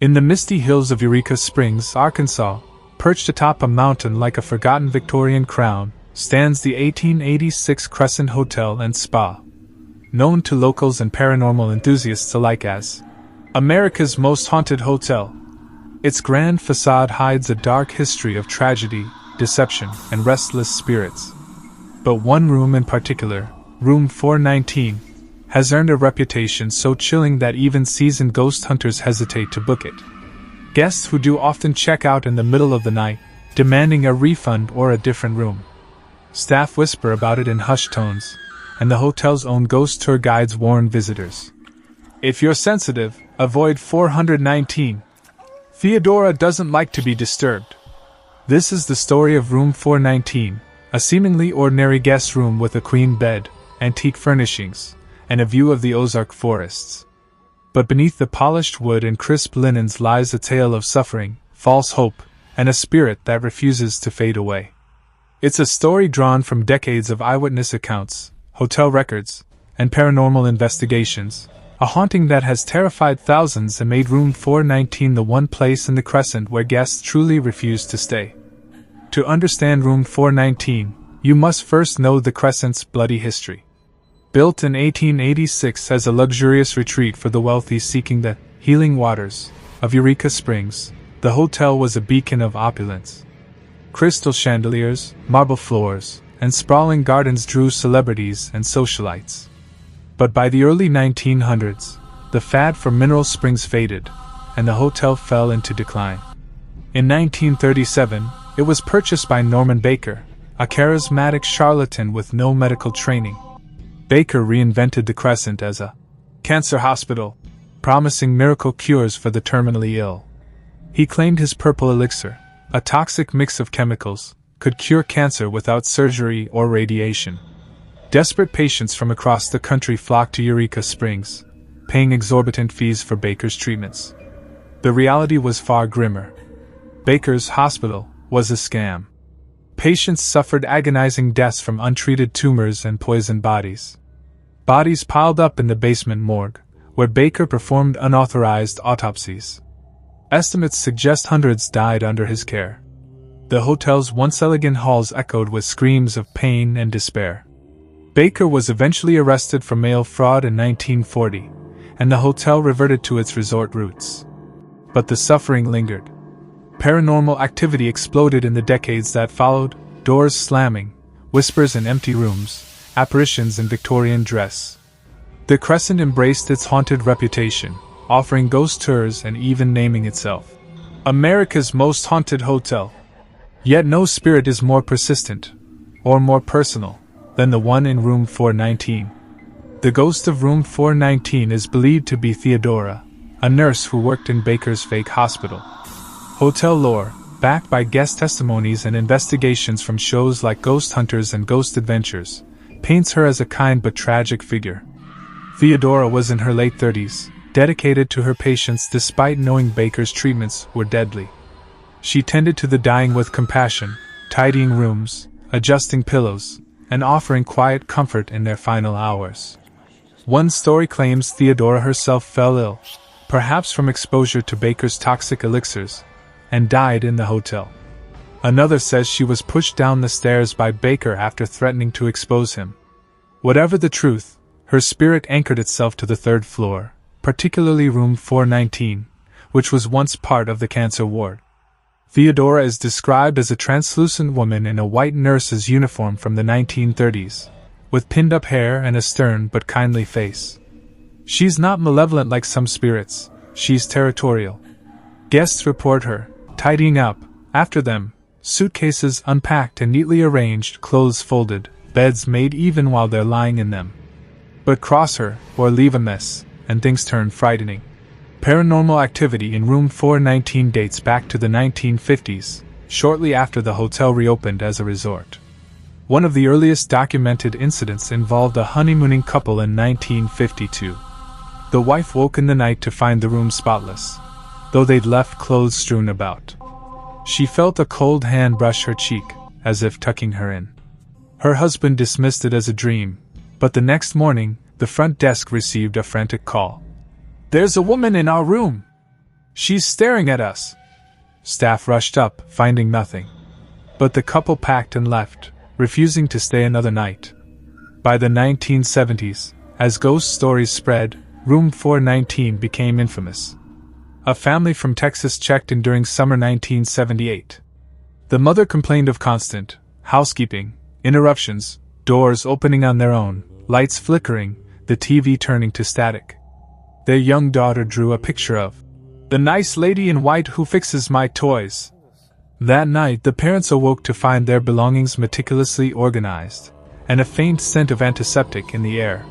In the misty hills of Eureka Springs, Arkansas, perched atop a mountain like a forgotten Victorian crown, stands the 1886 Crescent Hotel and Spa, known to locals and paranormal enthusiasts alike as America's most haunted hotel. Its grand facade hides a dark history of tragedy, deception, and restless spirits. But one room in particular, Room 419, has earned a reputation so chilling that even seasoned ghost hunters hesitate to book it. Guests who do often check out in the middle of the night, demanding a refund or a different room. Staff whisper about it in hushed tones, and the hotel's own ghost tour guides warn visitors. If you're sensitive, avoid 419. Theodora doesn't like to be disturbed. This is the story of Room 419, a seemingly ordinary guest room with a queen bed, antique furnishings, and a view of the Ozark forests. But beneath the polished wood and crisp linens lies a tale of suffering, false hope, and a spirit that refuses to fade away. It's a story drawn from decades of eyewitness accounts, hotel records, and paranormal investigations, a haunting that has terrified thousands and made Room 419 the one place in the Crescent where guests truly refuse to stay. To understand Room 419, you must first know the Crescent's bloody history. Built in 1886 as a luxurious retreat for the wealthy seeking the healing waters of Eureka Springs, the hotel was a beacon of opulence. Crystal chandeliers, marble floors, and sprawling gardens drew celebrities and socialites. But by the early 1900s, the fad for mineral springs faded, and the hotel fell into decline. In 1937, it was purchased by Norman Baker, a charismatic charlatan with no medical training. Baker reinvented the Crescent as a cancer hospital, promising miracle cures for the terminally ill. He claimed his purple elixir, a toxic mix of chemicals, could cure cancer without surgery or radiation. Desperate patients from across the country flocked to Eureka Springs, paying exorbitant fees for Baker's treatments. The reality was far grimmer. Baker's hospital was a scam. Patients suffered agonizing deaths from untreated tumors and poisoned bodies. Bodies piled up in the basement morgue, where Baker performed unauthorized autopsies. Estimates suggest hundreds died under his care. The hotel's once elegant halls echoed with screams of pain and despair. Baker was eventually arrested for mail fraud in 1940, and the hotel reverted to its resort roots. But the suffering lingered. Paranormal activity exploded in the decades that followed, doors slamming, whispers in empty rooms, apparitions in Victorian dress. The Crescent embraced its haunted reputation, offering ghost tours and even naming itself America's most haunted hotel. Yet no spirit is more persistent, or more personal, than the one in Room 419. The ghost of Room 419 is believed to be Theodora, a nurse who worked in Baker's fake hospital. Hotel lore, backed by guest testimonies and investigations from shows like Ghost Hunters and Ghost Adventures, paints her as a kind but tragic figure. Theodora was in her late 30s, dedicated to her patients despite knowing Baker's treatments were deadly. She tended to the dying with compassion, tidying rooms, adjusting pillows, and offering quiet comfort in their final hours. One story claims Theodora herself fell ill, perhaps from exposure to Baker's toxic elixirs, and died in the hotel. Another says she was pushed down the stairs by Baker after threatening to expose him. Whatever the truth, her spirit anchored itself to the third floor, particularly Room 419, which was once part of the cancer ward. Theodora is described as a translucent woman in a white nurse's uniform from the 1930s, with pinned-up hair and a stern but kindly face. She's not malevolent like some spirits, she's territorial. Guests report her tidying up, after them, suitcases unpacked and neatly arranged, clothes folded, beds made even while they're lying in them. But cross her, or leave a mess, and things turn frightening. Paranormal activity in Room 419 dates back to the 1950s, shortly after the hotel reopened as a resort. One of the earliest documented incidents involved a honeymooning couple in 1952. The wife woke in the night to find the room spotless, though they'd left clothes strewn about. She felt a cold hand brush her cheek, as if tucking her in. Her husband dismissed it as a dream, but the next morning, the front desk received a frantic call. "There's a woman in our room!" She's staring at us. Staff rushed up, finding nothing. But the couple packed and left, refusing to stay another night. By the 1970s, as ghost stories spread, Room 419 became infamous. A family from Texas checked in during summer 1978. The mother complained of constant housekeeping, interruptions, doors opening on their own, lights flickering, the TV turning to static. Their young daughter drew a picture of the nice lady in white who fixes my toys. That night, the parents awoke to find their belongings meticulously organized, and a faint scent of antiseptic in the air.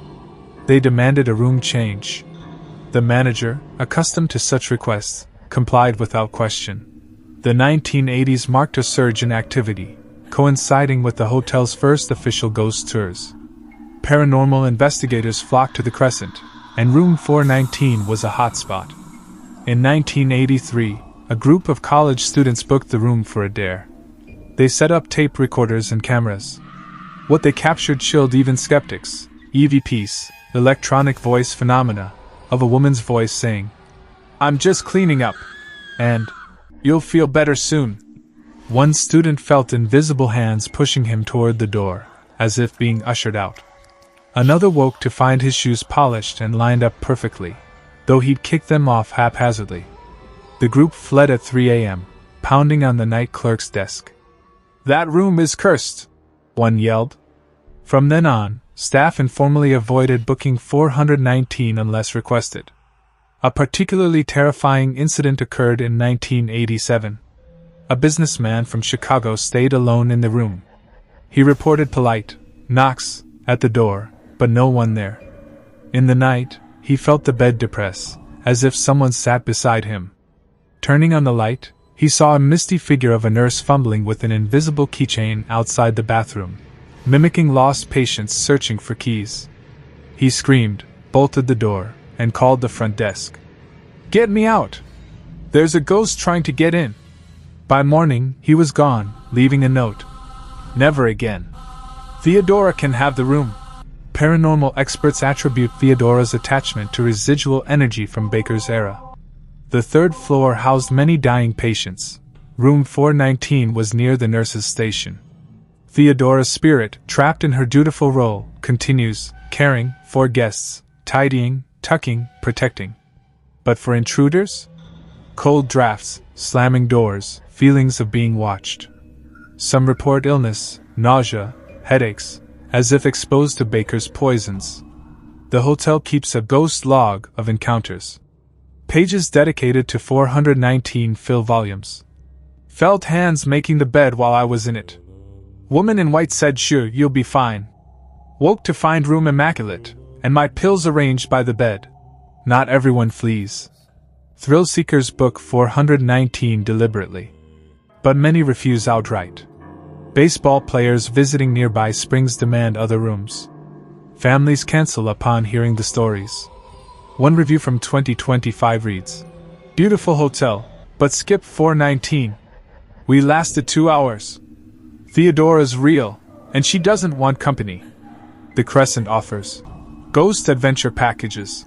They demanded a room change. The manager, accustomed to such requests, complied without question. The 1980s marked a surge in activity, coinciding with the hotel's first official ghost tours. Paranormal investigators flocked to the Crescent, and Room 419 was a hotspot. In 1983, a group of college students booked the room for a dare. They set up tape recorders and cameras. What they captured chilled even skeptics. EVPs, electronic voice phenomena, of a woman's voice saying, "I'm just cleaning up," and "You'll feel better soon." One student felt invisible hands pushing him toward the door, as if being ushered out. Another woke to find his shoes polished and lined up perfectly, though he'd kicked them off haphazardly. The group fled at 3 a.m., pounding on the night clerk's desk. "That room is cursed," one yelled. From then on, staff informally avoided booking 419 unless requested. A particularly terrifying incident occurred in 1987. A businessman from Chicago stayed alone in the room. He reported polite knocks at the door, but no one there. In the night, he felt the bed depress, as if someone sat beside him. Turning on the light, he saw a misty figure of a nurse fumbling with an invisible keychain outside the bathroom, mimicking lost patients searching for keys. He screamed, bolted the door, and called the front desk. "Get me out! There's a ghost trying to get in." By morning, he was gone, leaving a note. "Never again. Theodora can have the room." Paranormal experts attribute Theodora's attachment to residual energy from Baker's era. The third floor housed many dying patients. Room 419 was near the nurse's station. Theodora's spirit, trapped in her dutiful role, continues, caring for guests, tidying, tucking, protecting. But for intruders? Cold drafts, slamming doors, feelings of being watched. Some report illness, nausea, headaches, as if exposed to Baker's poisons. The hotel keeps a ghost log of encounters. Pages dedicated to 419 fill volumes. "Felt hands making the bed while I was in it. Woman in white said sure, you'll be fine. Woke to find room immaculate, and my pills arranged by the bed. Not everyone flees." Thrill seekers book 419 deliberately. But many refuse outright. Baseball players visiting nearby springs demand other rooms. Families cancel upon hearing the stories. One review from 2025 reads, "Beautiful hotel, but skip 419. We lasted 2 hours. Theodora's real, and she doesn't want company." The Crescent offers ghost adventure packages,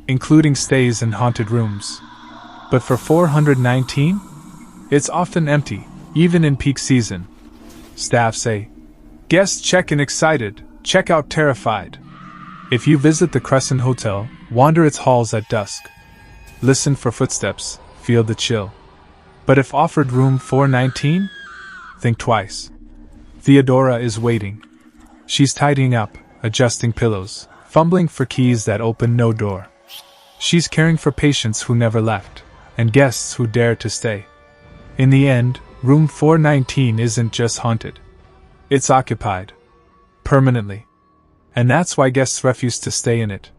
including stays in haunted rooms. But for 419, it's often empty, even in peak season. Staff say, "Guests check in excited, check out terrified." If you visit the Crescent Hotel, wander its halls at dusk. Listen for footsteps, feel the chill. But if offered room 419, think twice. Theodora is waiting. She's tidying up, adjusting pillows, fumbling for keys that open no door. She's caring for patients who never left, and guests who dare to stay. In the end, room 419 isn't just haunted. It's occupied. Permanently. And that's why guests refuse to stay in it.